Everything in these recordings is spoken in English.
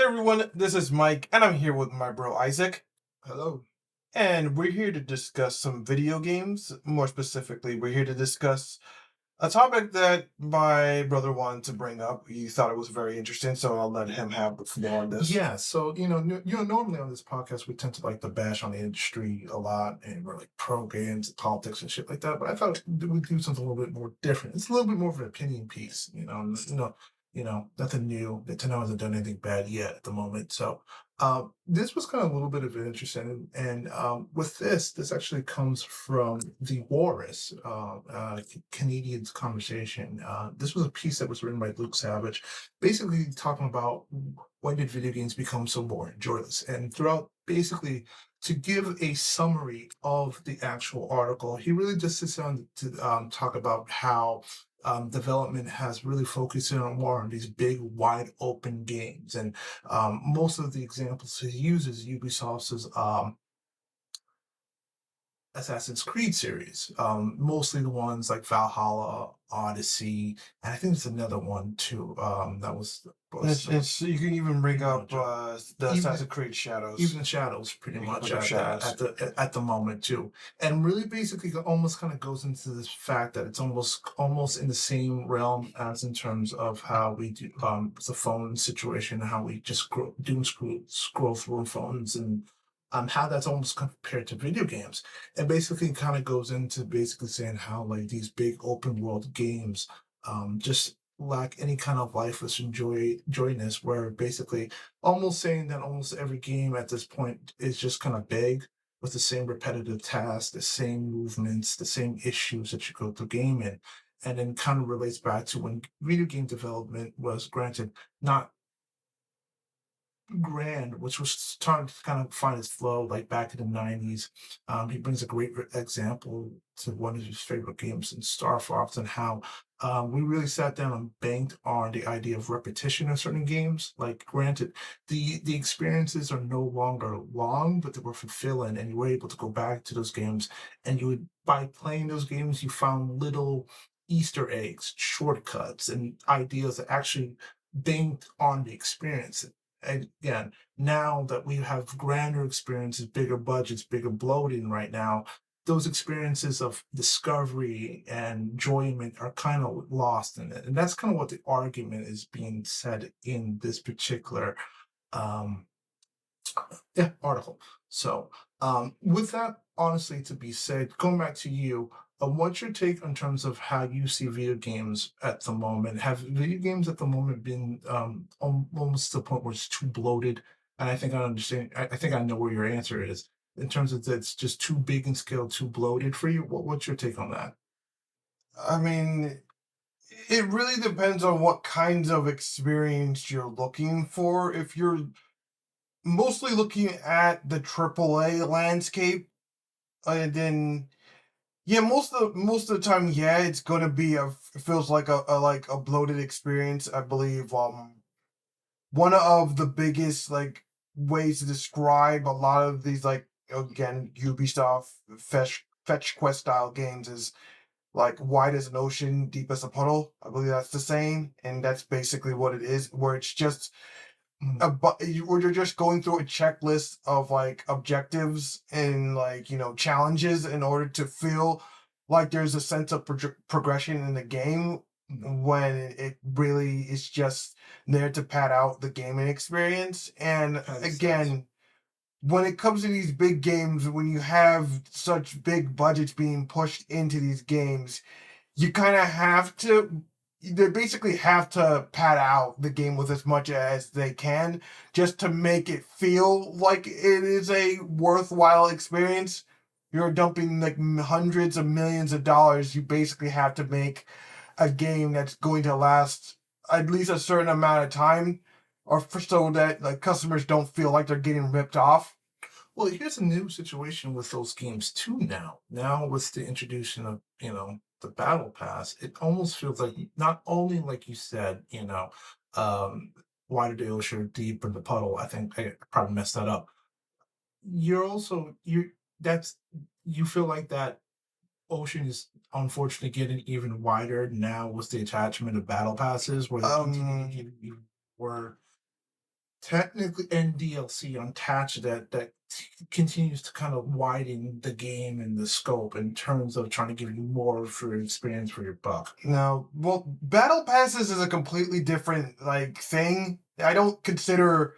everyone, this is Mike, and I'm here with my bro Isaac, Hello. and we're here to discuss some video games. More specifically, we're here to discuss a topic that my brother wanted to bring up. He thought it was very interesting, so I'll let him have the floor on this. Yeah, so normally on this podcast we tend to like to bash on the industry a lot, and we're like pro games, politics, and shit like that. But I thought we'd do something a little bit more different. It's a little bit more of an opinion piece, nothing new. Nintendo hasn't done anything bad yet at the moment. So this was kind of a little bit of an interesting, and with this actually comes from the Walrus, Canadian's conversation. This was a piece that was written by Luke Savage, basically talking about when did video games become so boring, joyless, and throughout basically to give a summary of the actual article, he really just sits down to talk about how development has really focused in on more on these big, wide open games, and most of the examples he uses Ubisoft's Assassin's Creed series, mostly the ones like Valhalla, Odyssey, and I think there's another one too. That It's you can even bring up Joe. the Even Assassin's Creed even Shadows. the shadows pretty You can much bring up Shadows. at the moment too, and really basically almost kind of goes into this fact that it's almost in the same realm as in terms of how we do the phone situation, how we just scroll through phones, and how that's almost compared to video games, and basically kind of goes into basically saying how like these big open world games just lack any kind of lifeless joyness, where basically almost saying that almost every game at this point is just kind of big with the same repetitive tasks, the same movements, the same issues that you go through gaming. And then kind of relates back to when video game development was granted not grand, which was starting to kind of find its flow like back in the 90s. He brings a great example to one of his favorite games in Star Fox, and how we really sat down and banked on the idea of repetition in certain games. Like, granted, the experiences are no longer long, but they were fulfilling, and you were able to go back to those games, and you would, by playing those games, you found little Easter eggs, shortcuts, and ideas that actually banked on the experience. And again, now that we have grander experiences, bigger budgets, bigger bloating right now, those experiences of discovery and enjoyment are kind of lost in it. And that's kind of what the argument is being said in this particular um, article. So, with that honestly to be said, going back to you, what's your take in terms of how you see video games at the moment? Have video games at the moment been almost to the point where it's too bloated? And I think I understand. I think I know where your answer is in terms of that it's just too big in scale, too bloated for you. What's your take on that? I mean, it really depends on what kinds of experience you're looking for. If you're mostly looking at the AAA landscape, and then yeah, most of the time, yeah, it's gonna be it feels like a bloated experience. I believe one of the biggest like ways to describe a lot of these like again Ubisoft fetch quest style games is like wide as an ocean, deep as a puddle. I believe that's the saying, and that's basically what it is. Where it's just Mm, where you're just going through a checklist of like objectives and like challenges in order to feel like there's a sense of progression in the game mm, when it really is just there to pad out the gaming experience. And Kind of sense. again, when it comes to these big games, when you have such big budgets being pushed into these games, you kind of have to they basically have to pad out the game with as much as they can just to make it feel like it is a worthwhile experience. You're dumping like hundreds of millions of dollars. You basically have to make a game that's going to last at least a certain amount of time, or for so that like customers don't feel like they're getting ripped off. Well, here's a new situation with those games too now. Now with the introduction of, the battle pass, it almost feels like not only like you said, um, wider the ocean, deep in the puddle. I think I probably messed that up. You're also you that's you feel like that ocean is unfortunately getting even wider now with the attachment of battle passes, where they continue to Um, get even more technically and DLC attached that continues to kind of widen the game and the scope in terms of trying to give you more for your experience for your buck. No, well, battle passes is a completely different like thing. I don't consider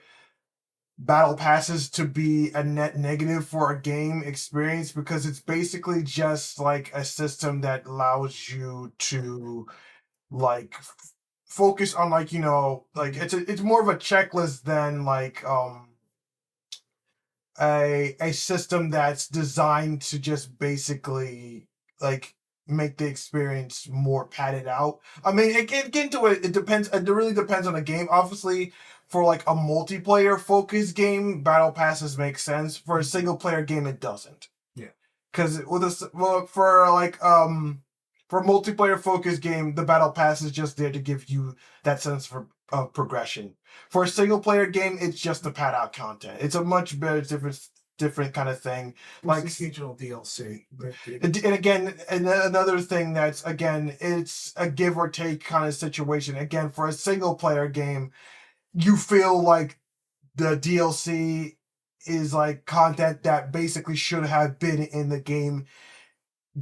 battle passes to be a net negative for a game experience because it's basically just like a system that allows you to like focus on like like it's more of a checklist than like a system that's designed to just basically like make the experience more padded out. I mean, it can get into it. It depends. It really depends on the game. Obviously, for like a multiplayer focused game, battle passes make sense. For a single player game, it doesn't. Yeah. Because with a for a multiplayer focused game, the battle pass is just there to give you that sense of progression. For a single player game, it's just to pad out content. It's a much better different kind of thing. Like Like occasional DLC. and again, another thing that's again, it's a give or take kind of situation. Again, for a single player game, you feel like the DLC is like content that basically should have been in the game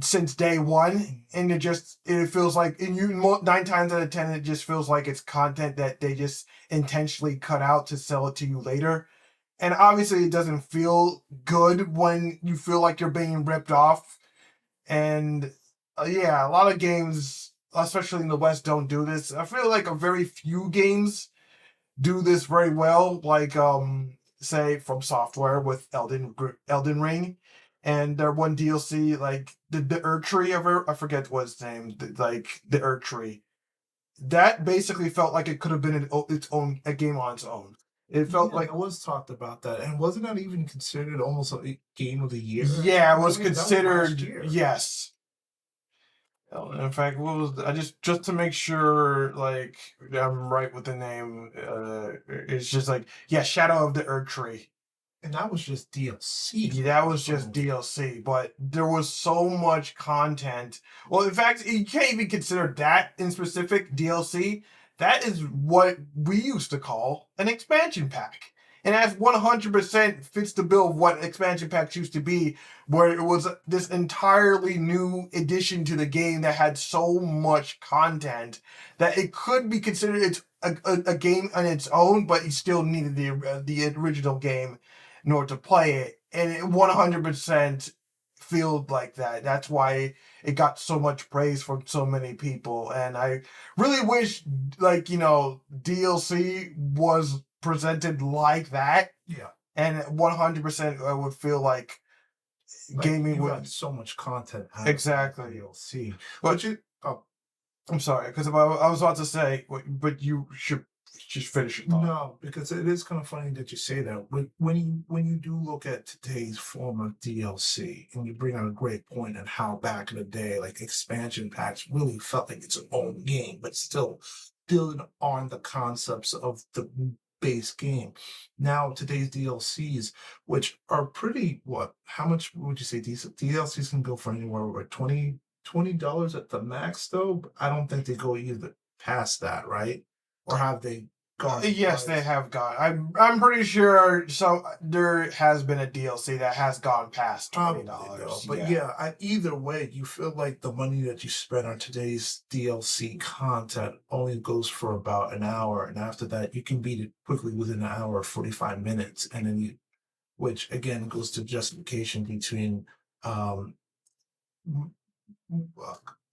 since day one, and it feels like, and 9 times out of 10 it just feels like it's content that they just intentionally cut out to sell it to you later. And obviously it doesn't feel good when you feel like you're being ripped off. And yeah, a lot of games, especially in the West, don't do this. I feel like a very few games do this very well, like say from Software with Elden Ring, and their one DLC like the Earth Tree ever, I forget what its name, like the Earth Tree. That basically felt like it could have been its own a game on its own. It felt Yeah, like there was talked about that, and wasn't that even considered almost a game of the year at yeah, it some was point? That was last considered year. yes. In fact, what was I just to make sure like I'm right with the name? It's just like yeah, Shadow of the Earth Tree. And that was just DLC. Yeah, that was For the just most part. DLC, but there was so much content. Well, in fact, you can't even consider that in specific DLC. That is what we used to call an expansion pack. And that 100% fits the bill of what expansion packs used to be, where it was this entirely new addition to the game that had so much content that it could be considered a game on its own, but you still needed the original game in order to play it. And it 100% felt like that. That's why it got so much praise from so many people. And I really wish, like, DLC was presented like that. Yeah. And 100% I would feel like Like gaming you would. got so much content out of Exactly. DLC. But You oh, I'm sorry, because I was about to say, but you should just finish your thought. no, because it is kind of funny that you say that. When you do look at today's form of DLC, and you bring out a great point on how back in the day, like expansion packs really felt like its own game, but still building on the concepts of the base game. Now today's DLCs, which are pretty what? How much would you say these DLCs can go for anywhere over $20 at the max though? I don't think they go either past that, right? Or have they gone as Yes, far they as have gone. I'm pretty sure there has been a DLC that has gone past twenty probably though? dollars. But Yeah. yeah, either way, you feel like the money that you spend on today's DLC content only goes for about an hour, and after that, you can beat it quickly within an hour or 45 minutes, and then which again goes to justification between um,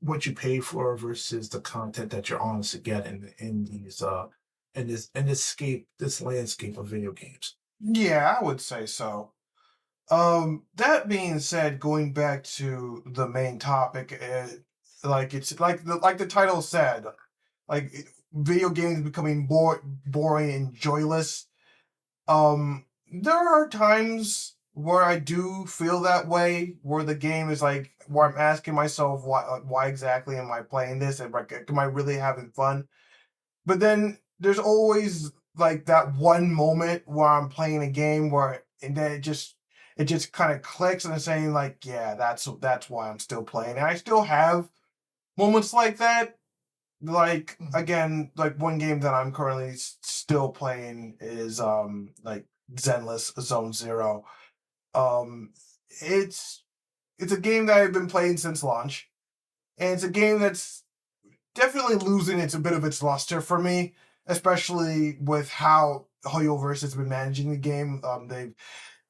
what you pay for versus the content that you're honest to get in these this landscape of video games. Yeah, I would say so. That being said, going back to the main topic, like it's like the title said, like video games becoming boring and joyless. There are times where I do feel that way, where the game is like, where I'm asking myself, why exactly am I playing this, and like, am I really having fun? But then there's always like that one moment where I'm playing a game where, and then it just kind of clicks, and I'm saying like, yeah, that's why I'm still playing. And I still have moments like that, Like Mhm, again, like one game that I'm currently still playing is like Zenless Zone Zero. Um, it's it's a game that I've been playing since launch, and it's a game that's definitely losing its a bit of its luster for me, especially with how Hoyoverse has been managing the game. They've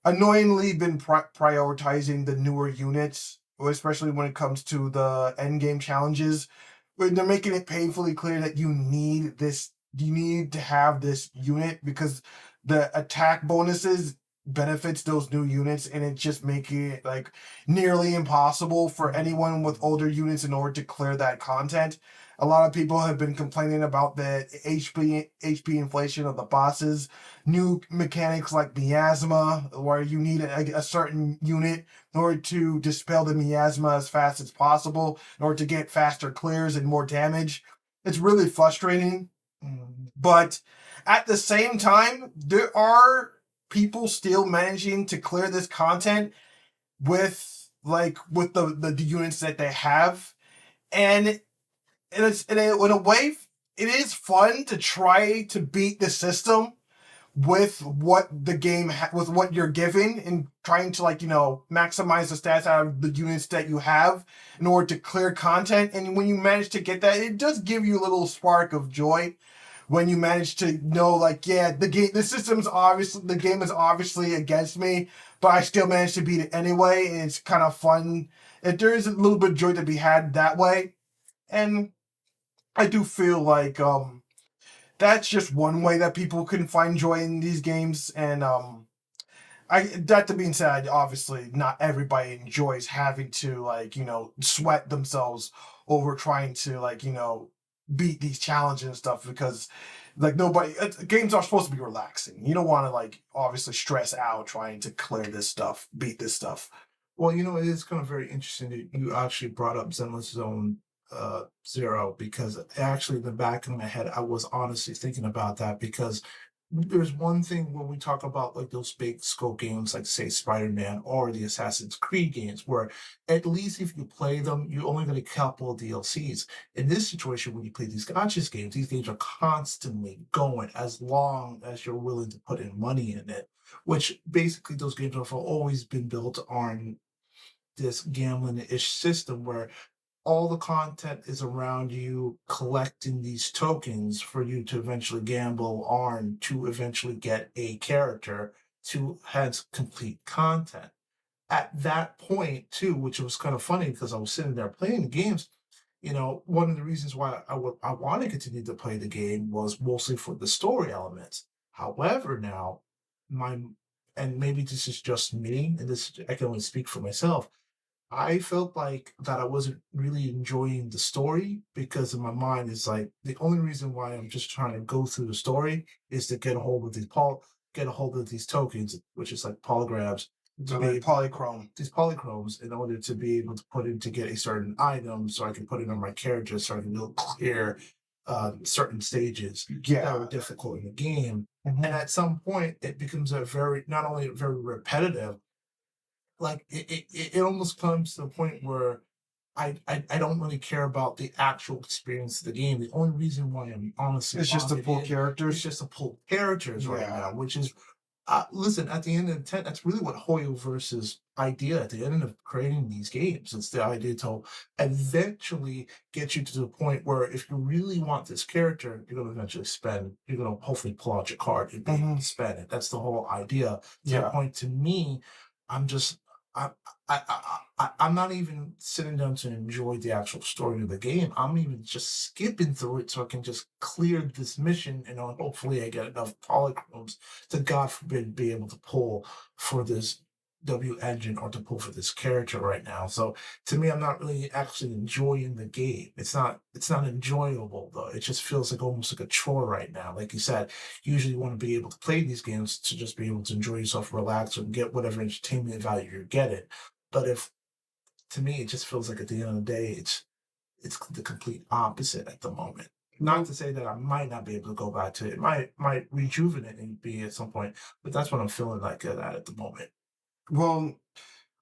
annoyingly been prioritizing the newer units, especially when it comes to the end game challenges. But they're making it painfully clear that you need to have this unit because the attack bonuses benefits those new units, and it's just making it like nearly impossible for anyone with older units in order to clear that content. A lot of people have been complaining about the HP inflation of the bosses, new mechanics like miasma, where you need a certain unit in order to dispel the miasma as fast as possible, in order to get faster clears and more damage. It's really frustrating, mhm, but at the same time, there are people still managing to clear this content with the units that they have, and it's in a way it is fun to try to beat the system with what the with what you're given and trying to maximize the stats out of the units that you have in order to clear content. And when you manage to get that, it does give you a little spark of joy when you manage to know, like, yeah, the game is obviously against me, but I still managed to beat it anyway, and it's kind of fun. There is a little bit of joy to be had that way. And I do feel like that's just one way that people can find joy in these games. And I that to being said, obviously not everybody enjoys having to sweat themselves over trying to beat these challenges and stuff, because games are supposed to be relaxing. You don't want to obviously stress out trying to clear this stuff, beat this stuff. well, it is kind of very interesting that you actually brought up Zenless Zone Zero, because actually in the back of my head, I was honestly thinking about that, because there's one thing when we talk about like those big scope games like say Spider-Man or the Assassin's Creed games, where at least if you play them, you only get a couple of DLCs. In this situation, when you play these games are constantly going as long as you're willing to put in money in it, which basically those games have always been built on this gambling-ish system where all the content is around you collecting these tokens for you to eventually gamble on to eventually get a character to hence complete content. At that point, too, which was kind of funny because I was sitting there playing the games, one of the reasons why I want to continue to play the game was mostly for the story elements. However, now my and maybe this is just me, and this I can only speak for myself. I felt like that I wasn't really enjoying the story because in my mind it's like the only reason why I'm just trying to go through the story is to get a hold of these tokens, which is like polygrams, to So be like able polychrome. these polychromes in order to be able to put in to get a certain item so I can put it on my character so I can really clear certain stages that Yeah. are difficult in the game. And Mhm. at some point it becomes a very not only very repetitive, like it almost comes to the point where I don't really care about the actual experience of the game. The only reason why I'm honestly It's just the logging full in is characters. just to pull characters right Yeah. now, which is listen, at the end of the tent, that's really what Hoyo versus idea at the end of creating these games. It's the idea to eventually get you to the point where if you really want this character, you're gonna eventually you're gonna hopefully pull out your card and be able to Mhm. spend it. That's the whole idea. To the Yeah. point to me, I'm just I, I'm not even sitting down to enjoy the actual story of the game. I'm even just skipping through it so I can just clear this mission and hopefully I get enough polychromes to God forbid be able to pull for this W engine or to pull for this character right now. So to me, I'm not really actually enjoying the game. It's not enjoyable though. It just feels like almost like a chore right now. Like you said, usually you want to be able to play these games to just be able to enjoy yourself, relax, and get whatever entertainment value you're getting. But if to me, it just feels like at the end of the day, it's the complete opposite at the moment. Not Well, to say that I might not be able to go back to it. Might rejuvenate and be at some point, but that's what I'm feeling like at the moment. well,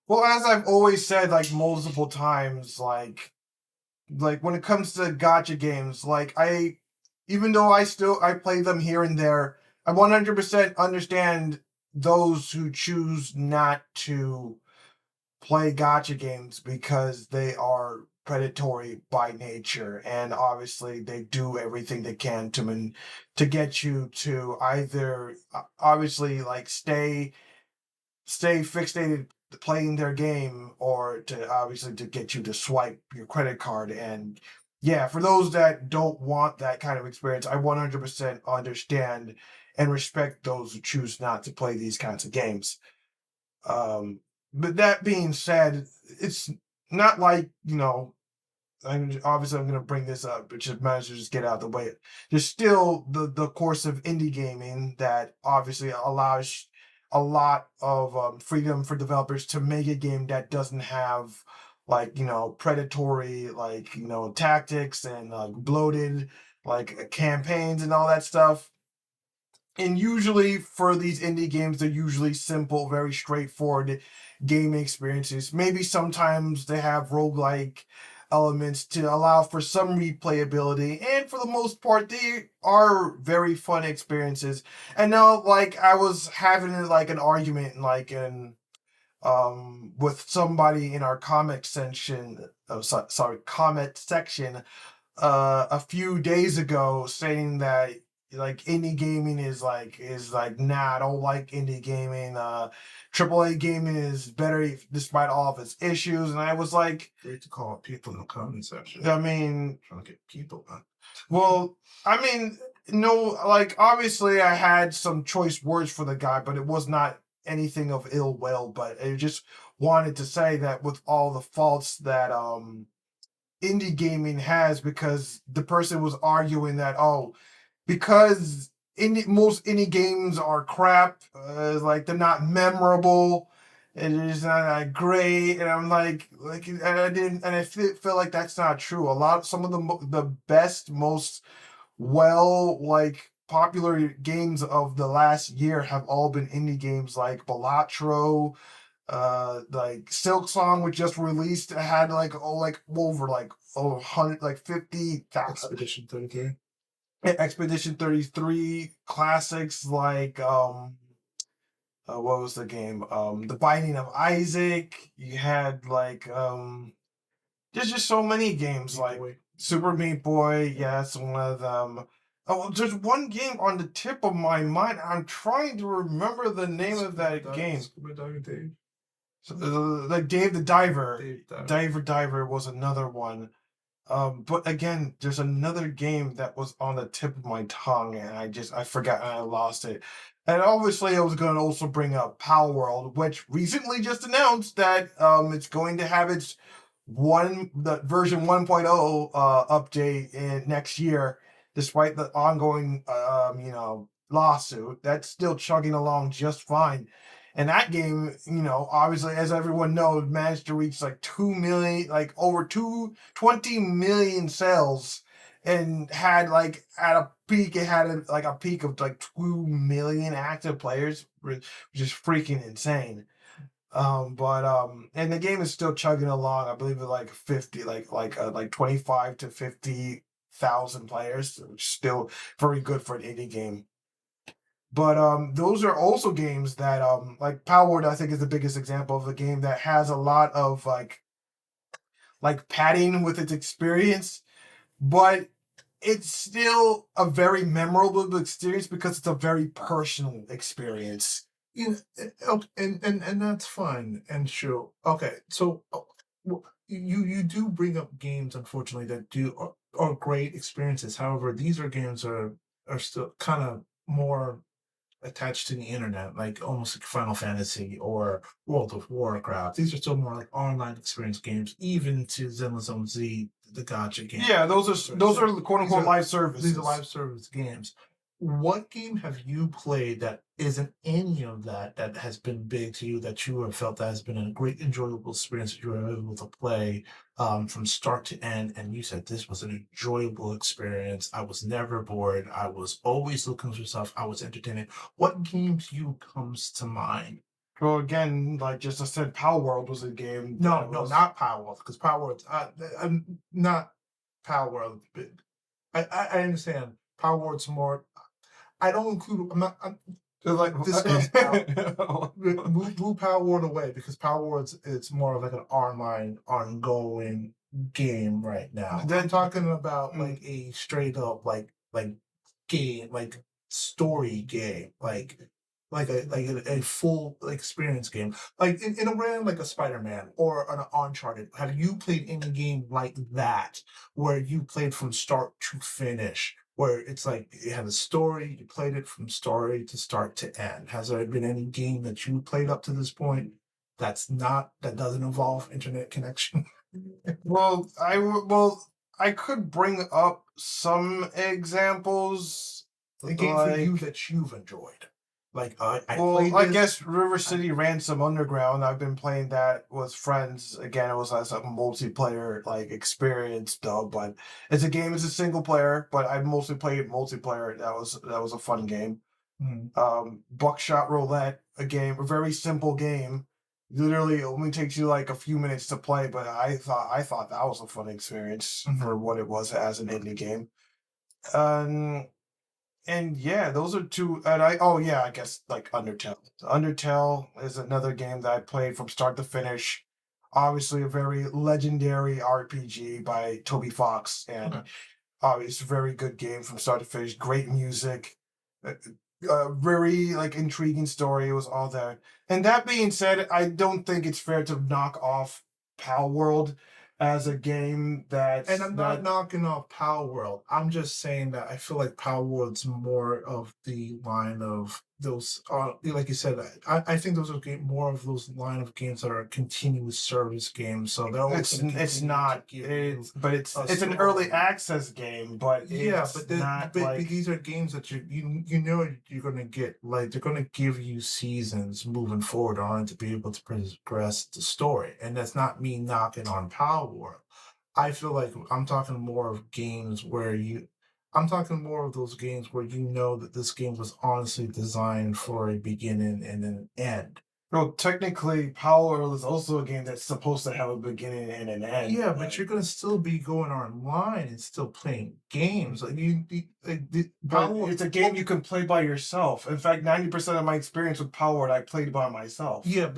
well. As I've always said, like multiple times, like like when it comes to gotcha games, like even though I play them here and there, I 100% understand those who choose not to play gotcha games because they are predatory by nature, and obviously they do everything they can to get you to either obviously like stay fixated playing their game, or to obviously to get you to swipe your credit card. And yeah, for those that don't want that kind of experience, I 100% understand and respect those who choose not to play these kinds of games. But that being said, it's not like, obviously I'm going to bring this up, but just managed to just get out of the way. There's still the course of indie gaming that obviously allows a lot of freedom for developers to make a game that doesn't have like predatory like tactics and bloated like campaigns and all that stuff. And usually for these indie games, they're usually simple, very straightforward gaming experiences. Maybe sometimes they have roguelike elements to allow for some replayability, and for the most part, they are very fun experiences. And now, like I was having like an argument, like in with somebody in our comment section, comment section a few days ago, saying that like indie gaming is like nah, I don't like indie gaming. AAA gaming is better despite all of its issues. And I was like, Great to call people in the comment section. I mean, Trying to get people, man. well, I mean, no, like obviously I had some choice words for the guy, but it was not anything of ill will. But I just wanted to say that with all the faults that indie gaming has, because the person was arguing that, oh, because most indie games are crap, like they're not memorable, and it's not that great. And I'm like, and I didn't, and I feel like that's not true. Some of the best, most like popular games of the last year have all been indie games, like Balatro, like Silk Song, which just released, had like over like 100 like 50,000. Expedition 33. Expedition 33 classics, like what was the game, The Binding of Isaac. You had like there's just so many games, Meat like Boy. Super Meat Boy. Yeah, that's one of them. Oh, there's one game on the tip of my mind. I'm trying to remember the name of that game. Scuba Diving Dave. So, like Dave the Diver. Dave Diver. Diver was another one. But again, there's another game that was on the tip of my tongue, and I forgot and I lost it. And obviously, I was going to also bring up Power World, which recently just announced that it's going to have its the version 1.0 update in next year, despite the ongoing lawsuit. That's still chugging along just fine. And that game, obviously, as everyone knows, managed to reach like 2 million, like over 20 million sales, and had like at a peak, it had like a peak of like 2 million active players, which is freaking insane. And the game is still chugging along. I believe it's like 50, like 25 to 50,000 players, which is still very good for an indie game. But those are also games that like Powered, I think, is the biggest example of a game that has a lot of like padding with its experience, but it's still a very memorable experience because it's a very personal experience. You know, okay, and that's fine and sure. Okay, so you do bring up games, unfortunately, that are great experiences. However, these are games are still kind of more attached to the internet, like almost like Final Fantasy or World of Warcraft. These are still more like online experience games, even to Zenless Zone Z, the gotcha game. Yeah, those are the quote unquote live services. These are live service games. What game have you played that isn't any of that has been big to you, that you have felt that has been a great enjoyable experience that you were able to play from start to end, and you said this was an enjoyable experience? I was never bored. I was always looking for stuff. I was entertaining. What game to you comes to mind? Well, again, like just I said, Power World was a game. No, not Power World, because Power World, I'm not Power World. I understand Power World's more. I don't include. I'm not. They're like, Discuss power. Move Power World away because Power World's it's more of like an online, ongoing game right now. I'm that talking about mm, like a straight up like game, like story game, like a full experience game, like in a way like a Spider-Man or an Uncharted. Have you played any game like that where you played from start to finish? Where it's like it had a story, you played it from story to start to end. Has there been any game that you played up to this point that doesn't involve internet connection? I could bring up some examples, A game for you like, that you've enjoyed. Like I well, played I this. guess River I, City Ransom Underground. I've been playing that with friends. Again, it was as a multiplayer like experience though, but it's a game. It's a single player, but I mostly played multiplayer. That was a fun game. mm, Buckshot Roulette, a game, a very simple game. Literally, it only takes you like a few minutes to play, but I thought that was a fun experience for mhm. what it was as an indie game. Um, and yeah, those are two. And oh yeah, I guess like Undertale. Undertale is another game that I played from start to finish. Obviously, a very legendary RPG by Toby Fox, Okay. and it's a very good game from start to finish. Great music, uh, very like intriguing story. It was all there. And that being said, I don't think it's fair to knock off Pal World as a game And that's I'm not that knocking off Power World. I'm just saying that I feel like Power World's more of the line of those, like you said, I think those are more of those line of games that are continuous service games. So they're always going to it's continue to not give you it's but it's a it's an early story. access game, but Yeah, it's but, not like these are games that you know you're gonna get. Like they're gonna give you seasons moving forward on to be able to progress the story, and that's not me knocking on Power World. I feel like I'm talking more of games where I'm talking more of those games where you know that this game was honestly designed for a beginning and an end. well, technically Power is also a game that's supposed to have a beginning and an end, Yeah, but but you're gonna still be going online and still playing games. Like like the but Power. it's a game you can play by yourself. In fact, 90% of my experience with Power I played by myself. Yeah,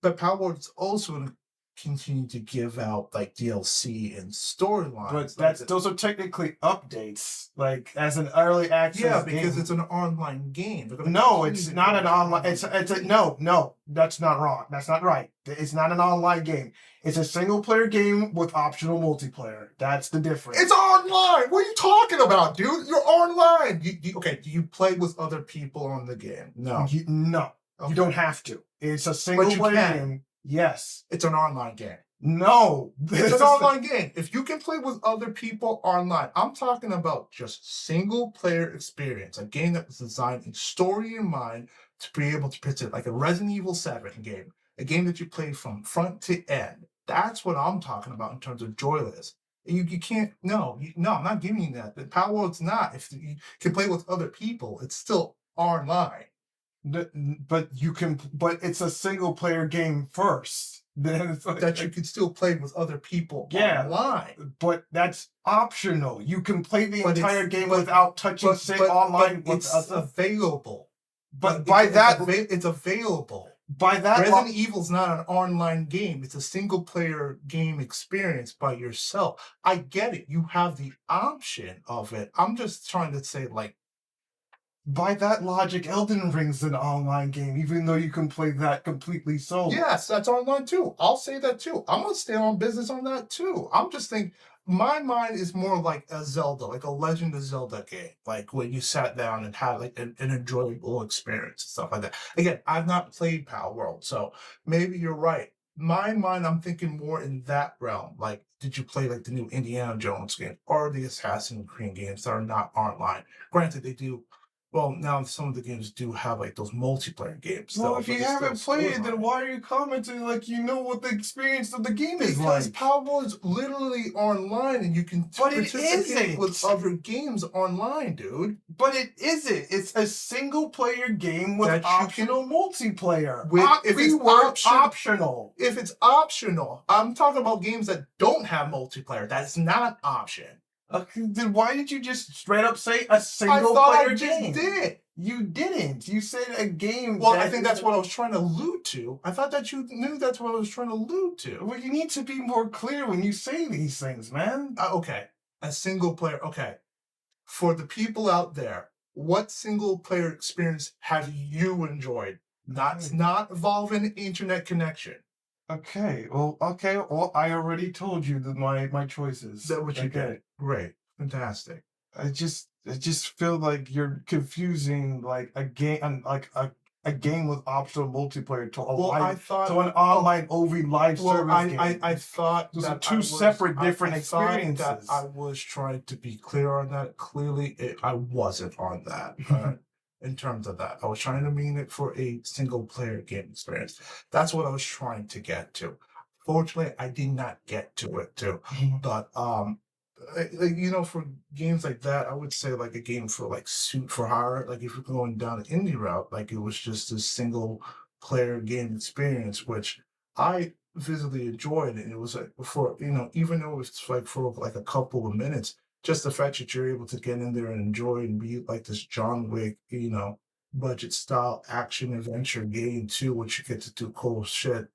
but Power's also gonna continue to give out like DLC and But storylines. Like that's those are technically updates, like as an early yeah, access because game. it's an online game. They're gonna No, continue it's to not give an out online. online It's a DLC. no. That's not wrong. That's not right. It's not an online game. It's a single player game with optional multiplayer. That's the It's difference. online. What are you talking about, dude? You're online. Okay, do you play with other people on the game? No. No, you don't Okay. have to. It's a But single you player can. game. Yes. It's an online game. No. It's an It's a, online game. If you can play with other people online, I'm talking about just single player experience, a game that was designed in story in mind to be able to present like a Resident Evil 7 game, a game that you play from front to end. That's what I'm talking about in terms of Joyless. You can't, no, I'm not giving you that. The Power World's not. If you can play with other people, it's still online. but you can. But it's a single player game first. Then it's That you like can still play with other people yeah, online. but that's optional. You can play the But entire it's game without touching say but online with it's other. available. But by It's available. by that Resident Evil's not an online game. It's a single player game experience by yourself. I get it. You have the option of it. I'm just trying to say, like, by that logic, Elden Ring's an online game, even though you can play that completely solo. yes, that's online too. I'll say that too. I'm gonna stay on business on that too. I'm just thinking my mind is more like a Zelda, like a Legend of Zelda game, like when you sat down and had like an enjoyable experience and stuff like that. Again, I've not played Power World, so maybe you're right. My mind, I'm thinking more in that realm. Like, did you play like the new Indiana Jones game or the Assassin's Creed games that are not online? Granted, they do Well, now some of the games do have like those multiplayer games Well, though, if but you it's still haven't played it, then storyline. why are you commenting like you know what the experience of the game is Because like? Powerball is literally online and you can But it participate with isn't. other games online, dude. But it isn't. It's a single player game with That you can optional multiplayer. with if it's Keyword optional. if it's optional. I'm talking about games that don't have multiplayer. That's not an option. Okay, then why did you just straight up say a I single thought player I just game? did. You didn't. You said a game. Well, I think that's what I was trying to allude to. I thought that you knew that's what I was trying to allude to. Well, you need to be more clear when you say these things, man. Okay, a single player. Okay, for the people out there, what single player experience have you enjoyed? Not involving internet connection. Okay. Well, okay. Well, I already told you that my choices. Is that what you Okay. did? Great, fantastic. I just feel like you're confusing like a game like a game with optional multiplayer to a Well, I live thought. to an online OV live Well, service game. I thought Those are that two separate different I thought that experiences. I was trying to be clear on that. Clearly, I wasn't on that. In terms of that, I was trying to mean it for a single player game experience. That's what I was trying to get to. Fortunately, I did not get to it too. But you know, for games like that, I would say like a game for like suit for hire. Like if you're going down an indie route, like it was just a single player game experience, which I visibly enjoyed. And it was like for even though it's like for like a couple of minutes, just the fact that you're able to get in there and enjoy and be like this John Wick, budget style action adventure game too, which you get to do cool shit.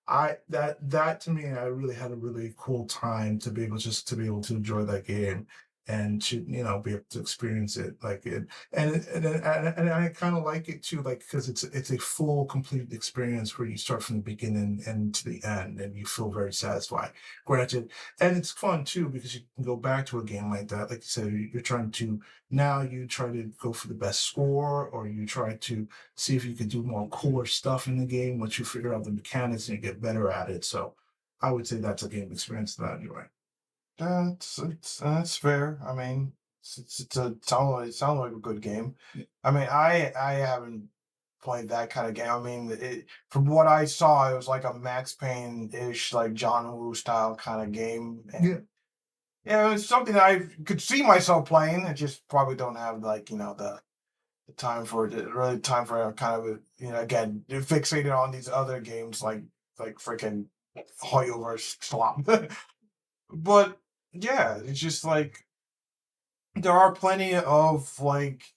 That to me, I really had a really cool time to be able to be able to enjoy that game and to be able to experience it like it and I kind of like it too, like because it's a full complete experience where you start from the beginning and to the end and you feel very satisfied. Granted, and it's fun too because you can go back to a game like that, like you said, you're trying to now you try to go for the best score or you try to see if you can do more cooler stuff in the game once you figure out the mechanics and you get better at it. So I would say that's a game experience that I enjoy. That's fair. I mean, it sounds like a good game. I mean, I haven't played that kind of game. I mean, from what I saw, it was like a Max Payne ish, like John Woo style kind of game. Yeah. And yeah, it's something that I could see myself playing. I just probably don't have like the time for it. Really, time for kind of again fixated on these other games like freaking Hoyo versus Slop. But yeah, it's just like there are plenty of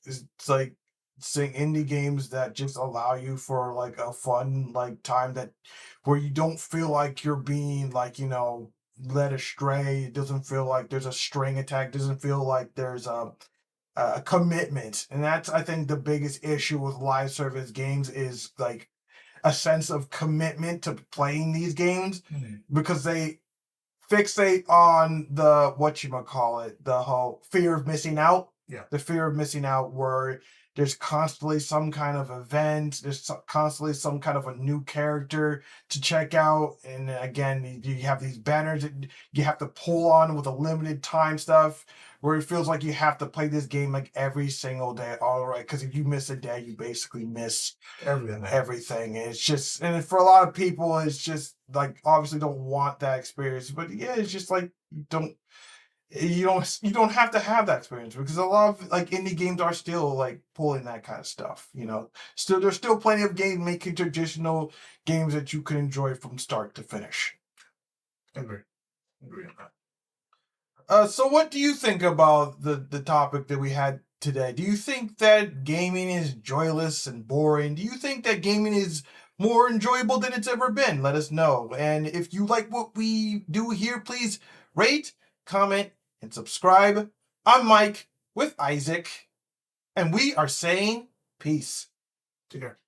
it's like say indie games that just allow you for like a fun like time that where you don't feel like you're being like led astray. It doesn't feel like there's a string attack. Doesn't feel like there's a commitment, and that's I think the biggest issue with live service games is like a sense of commitment to playing these games because they fixate on the what you call it, the whole fear of missing out. Yeah. The fear of missing out, where there's constantly some kind of event, constantly some kind of a new character to check out, and again, you have these banners that you have to pull on with a limited time stuff, where it feels like you have to play this game like every single day. All right, because if you miss a day, you basically miss everything. And it's just, and for a lot of people, it's just like obviously don't want that experience. But yeah, it's just like you don't have to have that experience because a lot of like indie games are still like pulling that kind of stuff. Still there's still plenty of games making traditional games that you can enjoy from start to finish. Agree. Agree on that. So what do you think about the topic that we had today? Do you think that gaming is joyless and boring? Do you think that gaming is more enjoyable than it's ever been? Let us know. And if you like what we do here, please rate, comment, and subscribe. I'm Mike with Isaac, and we are saying peace. Take care.